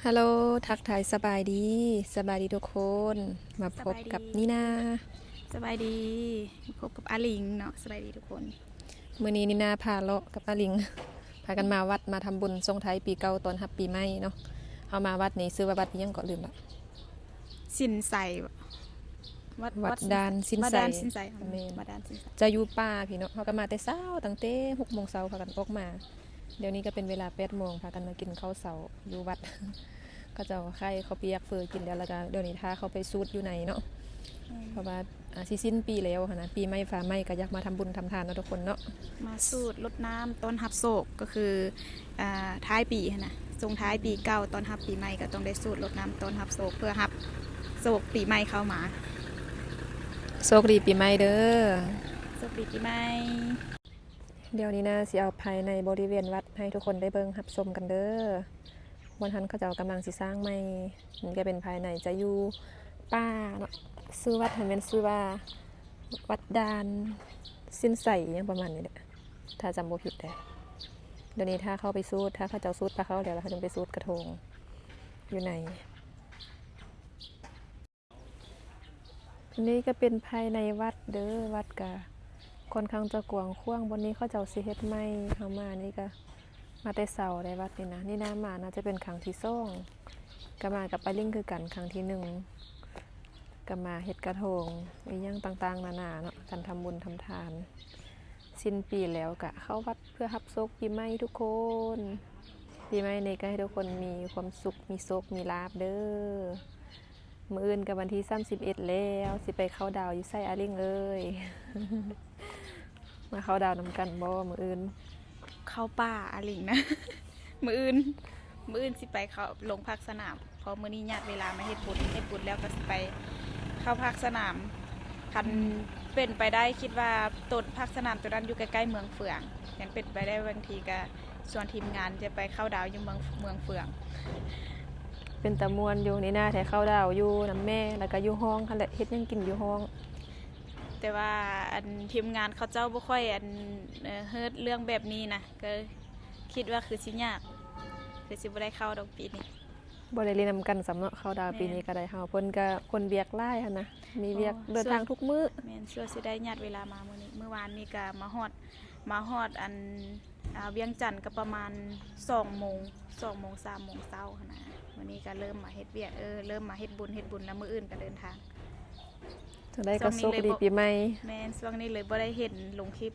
ฮัลโหลทักทายสบายดีทุกคนมาพบสบายดีกับนี่นาสบายดีพบกับอาลิงเนาะสบายดีทุกคนมื้อนี้นี่นาพาเลาะกับอาลิงพากันมาวัดมาทำบุญส่งท้ายปีเก่าตอนรับปีใหม่เนาะเอามาวัดนี้ซื้อว่าวัดอิหยังก็ลืมละสินใสวัดดานสินวัดใสดานสินใสแม่นวัดดานสินใสจะอยู่ป่าพี่เนาะเฮาก็มาแต่เช้าตั้งแต่6 โมงเช้าพากันออกมาเดี๋ยวนี้ก็เป็นเวลา8 โมงพากันมากินข้าวเช้าอยู่วัดก็จะเอาไข่ข้าวเปียกเฟอกินแล้วก็เดี๋ยวนี้ถ้าเขาไปซูดอยู่ไหนเนาะ เพราะว่าสิสิ้นปีแล้วค่ะนะปีใหม่ฟ้าใหม่ก็อยากมาทำบุญทำทานเนาะทุกคนเนาะมาสูตรลดน้ำต้นฮับโศกก็คือท้ายปีนะส่งท้ายปีเก่าตอนฮับปีใหม่ก็ต้องได้สูตรลดน้ำต้นฮับโศกเพื่อฮับโศกปีใหม่เข้ามาโชคดีปีใหม่เด้อโศกปีใหม่เดี๋ยวนี้นะสิเอาภายในบริเวณวัดให้ทุกคนได้เบิ่งรับชมกันเด้อวันทันเขาเจ้ากำลังสิสร้างใหม่นี่ก็เป็นภายในจะอยู่ป่าเนาะซื้อวัดให้เป็นซื้อว่าวัดดานสิ้นใสอหยังประมาณนี้แหละถ้าจำบ่ผิดเดี๋ยวนี้ถ้าเข้าไปซูดถ้าเขาเจ้าซูดพาเขาเดี๋ยวเราจะไปซูดกระทงอยู่ในอันนี้ก็เป็นภายในวัดเด้อวัดกะค่อนข้างจะกว้างขวางบนนี้เขาเจ้าสิเฮ็ดใหม่เข้ามานี่ก็มาแต่เช้าได้วัดนี่นะนี่น้ามาน่าจะเป็นครั้งที่สองก็มากับปาลิงคือกันครั้งที่หนึ่งก็มาเฮ็ดกระทงอีหยังต่างๆนานาเนาะการทำบุญทำทานสิ้นปีแล้วก็เข้าวัดเพื่อรับโชคปีใหม่ทุกคนปีใหม่นี้ก็ให้ทุกคนมีความสุขมีโชคมีลาภเด้อมื้ออื่นก็วันที่31แล้วสิไปเข้าดาวอยู่ไสอาลิงเอ้ย มาเข้าดาวนำกันบ่มื้ออื่นเข้าป่าอาลิงนะ มื้ออื่นสิไปเขาลงพักสนามเพราะมื้อนี้ญาติเวลามาเฮ็ดบุญแล้วก็สิไปเข้าพักสนามคันเป็นไปได้คิดว่าต้นพักสนามตัวนั้นอยู่ใกล้ๆเมืองเฟืองยังเป็นไปได้บางทีก็ส่วนทีมงานจะไปเข้าดาวอยู่เมืองเฟืองเป็นตะมวนอยู่นี่นาแท้เข้าดาวอยู่นำแม่แล้วก็อยู่ห้องคั่นแหละเฮ็ดหยังกินอยู่ห้องแต่ว่าอันทีมงานเขาเจ้าบ่ค่อยเฮ็ดเรื่องแบบนี้นะก็คิดว่าคือสิยากคือสิบ่ได้เข้าดอกปีนี้บ่ได้เล่นนำกันสำเนาะเข้าดาวปีนี้ก็ได้เฮาเพิ่นก็คนเวียกหลายหั่นนะมีเวียกเดินทางทุกมื้อแม่นชัวร์สิได้ญาติเวลามามื้อนี้เมื่อวานนี้ก็มาฮอดอันเวียงจันทน์ก็ประมาณ2โมง3โมงเช้าหั่นนะวันนี้ก็เริ่มมาเฮ็ดเวียกเริ่มมาเฮ็ดบุญแล้วมื้ออื่นก็เดินทางจังได๋ก็โชคดีปีใหม่แม่นช่วงนี้เลยบ่ได้เห็นลงคลิป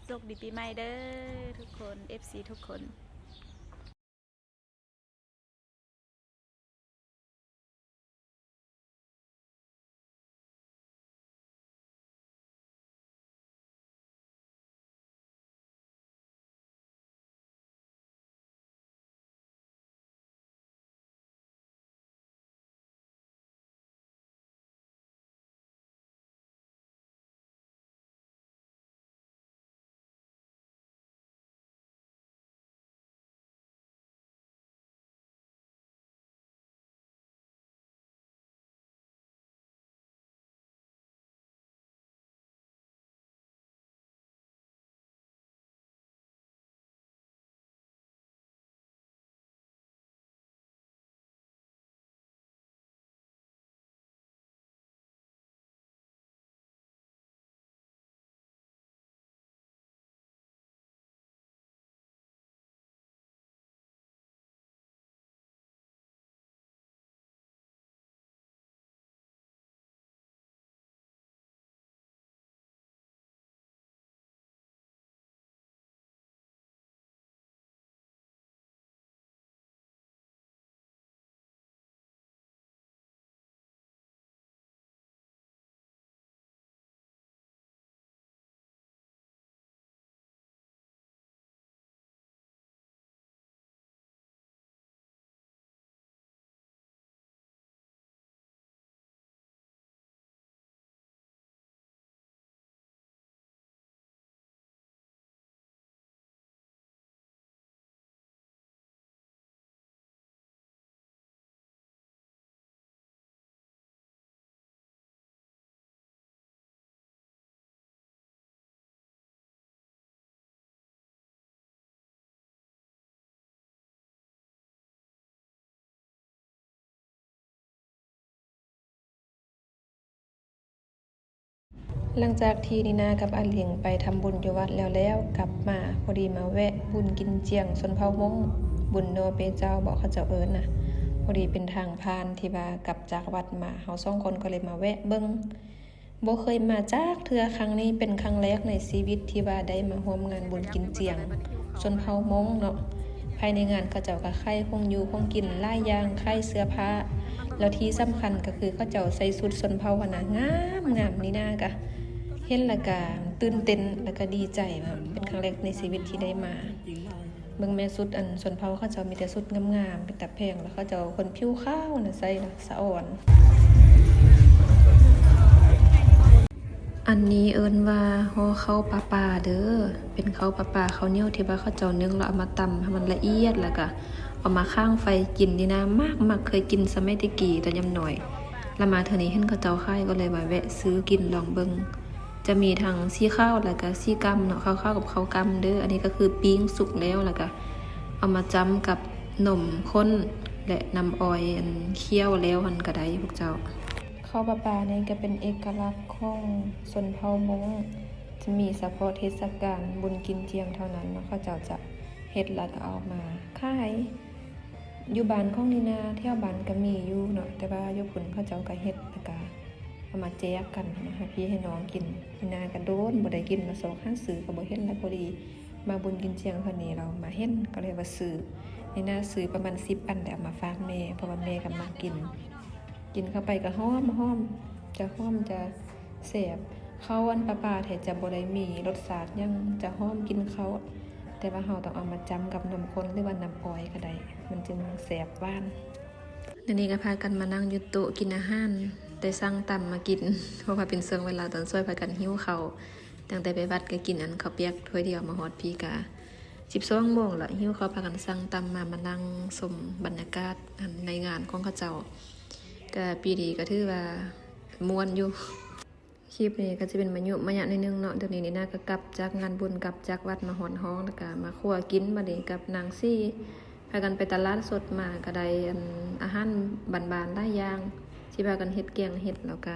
โชคดีปีใหม่เด้อทุกคน FC ทุกคน หลังจากที่นีนากับอาเหลียงไปทำบุญอยู่วัดแล้วกลับมาพอดีมาแวะบุญกินเจียงชนเผ่ามงบุญโนเปเจ้าบอกเขาเจ้าเอิ้นนะพอดีเป็นทางผ่านที่ว่ากลับจากวัดมาเฮาสองคนก็เลยมาแวะเบิ่งบ่เคยมาจากเทื่อครั้งนี้เป็นครั้งแรกในชีวิตที่ว่าได้มาร่วมงานบุญกินเจียงชนเผ่ามงเนาะภายในงานเขาเจ้าก็ไข่คงอยู่คงกินหลายอย่างไข่เสื้อผ้าแล้วที่สำคัญก็คือเขาเจ้าใส่ชุดชนเผ่าหั่นน่ะงามนี่นากะเห็นแล้วก็ตื่นเต้นแล้วก็ดีใจว่าเป็นครั้งแรกในชีวิตที่ได้มาเบิ่งแม่สุดอันชนเผ่าเขาเจ้ามีแต่สุดงามๆเป็นตาแพงแล้วเขาเจ้าคนผิวขาวน่ะใส่ละสะอ่อนอันนี้เอิ้นว่าห่อข้าวปลาเด้อเป็นข้าวปลาข้าวเหนียวที่ว่าเขาเจ้านึ่งแล้วเอามาตำให้มันละเอียดแล้วก็เอามาข้างไฟกินนี่นะมากเคยกินสมัยตะกี้ตอนยำหน่อยแล้วมาเทื่อนี้เห็นเขาเจ้าขายก็เลยว่าแวะซื้อกินลองเบิ่งจะมีทั้งซี่ข้าวแล้วก็ซี่กำเนาะข้าวกับข้าวกำเด้ออันนี้ก็คือปิ้งสุกแล้วก็เอามาจ้ำกับนมข้นและน้ำอ้อยอันเคี่ยวแล้วหันก็ได้พวกเจ้าข้าวปลานี่ก็เป็นเอกลักษณ์ของชนเผ่ามงจะมีเฉพาะเทศกาลบุญกินเจียงเท่านั้นเนาะเขาเจ้าจะเฮ็ดแล้วก็เอามาขายอยู่บ้านของนีนาแถวบ้านก็มีอยู่เนาะแต่ว่าอยู่พุ่นเขาเจ้าก็เฮ็ดแล้วก็เอามาแจกกันนะคะพี่ให้น้องกินนีนาก็โดนบ่ได้กินมา2 5ซื้อก็บ่เห็นแล้วพอดีมาบุญกินเจียงเท่านี้เรามาเห็นก็เลยว่าซื้อนีนาซื้อประมาณ10 อันแต่เอามาฝากแม่เพราะว่าแม่ก็มากินเข้าไปก็หอมจะหอมจะแซ่บข้าวอันปลาแท้จะบ่ได้มีรสชาติยังจะหอมกินเขาแต่ว่าเราต้องเอามาจ้ำกับนมข้นหรือว่าน้ำอ้อยก็ได้มันจึงแซ่บหวานนี่ก็พากันมานั่งอยู่โต๊ะกินอาหารได้สั่งตำมากินเพราะว่าเป็นช่วงเวลาตอนช่วยพากันหิวข้าวตั้งแต่ไปวัดก็กินอันข้าวเปียกถ้วยเดียวมาฮอดพี่กะ12 โมงละหิวข้าวพากันสั่งตำมานั่งชมบรรยากาศในงานของเขาเจ้าก็ปีนี้ก็ถือว่าม่วนอยู่คลิปนี้ก็จะเป็นมายุมายะนิดนึงเนาะเดี๋ยวนี้นี่น่าก็กลับจากงานบุญกลับจากวัดมาหอนฮ้องแล้วก็มาคั่วกินมาเด้กับนางซี่พากันไปตลาดสดมาก็ได้อาหารบานๆหลายอย่างที่พากันเฮ็ดแกงเฮ็ดแล้วก็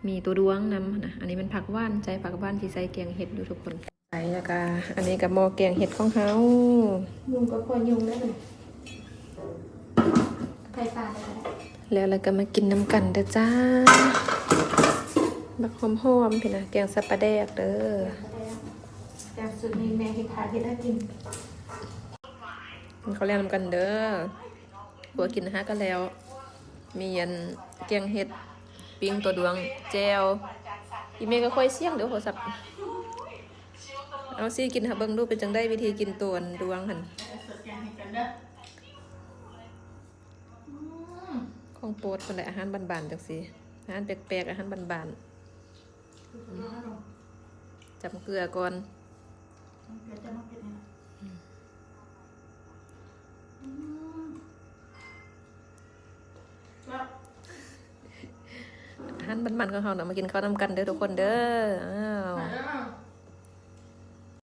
มีตัวดวงนำนะอันนี้เป็นผักหวานใจผักหวานที่ใส่แกงเฮ็ดอยู่ทุกคนใส่แล้วก็อันนี้ก็หม้อแกงเฮ็ดของเฮายุงก็ค่อยยุงได้เลยไข่ปลาแล้วก็มากินน้ำกันเด้อจ้าบักหอมๆพี่นะแกงสับปะแดกเด้อแกงสุดนี้แม่เฮ็ดทานเฮ็ดให้กินเขาเรียกน้ำกันเด้อหัวกินนะฮะก็แล้วมีแกงเห็ดปิ้งตัวดวงแจวอีเมก็ค่อยเสี่ยงเดี๋ยวโทรศัพท์เอาซี่กินหาเบิ่งดูเป็นจังได้วิธีกินตัวดวงหั่นของโปรดคนใดอาหารบานๆจังซี่อาหารแปลกๆอาหารบานๆจับเกลือก่อนอาหารบ้านๆของเราเนาะมากินข้าวนำกันเด้อทุกคนเด้ออ้าว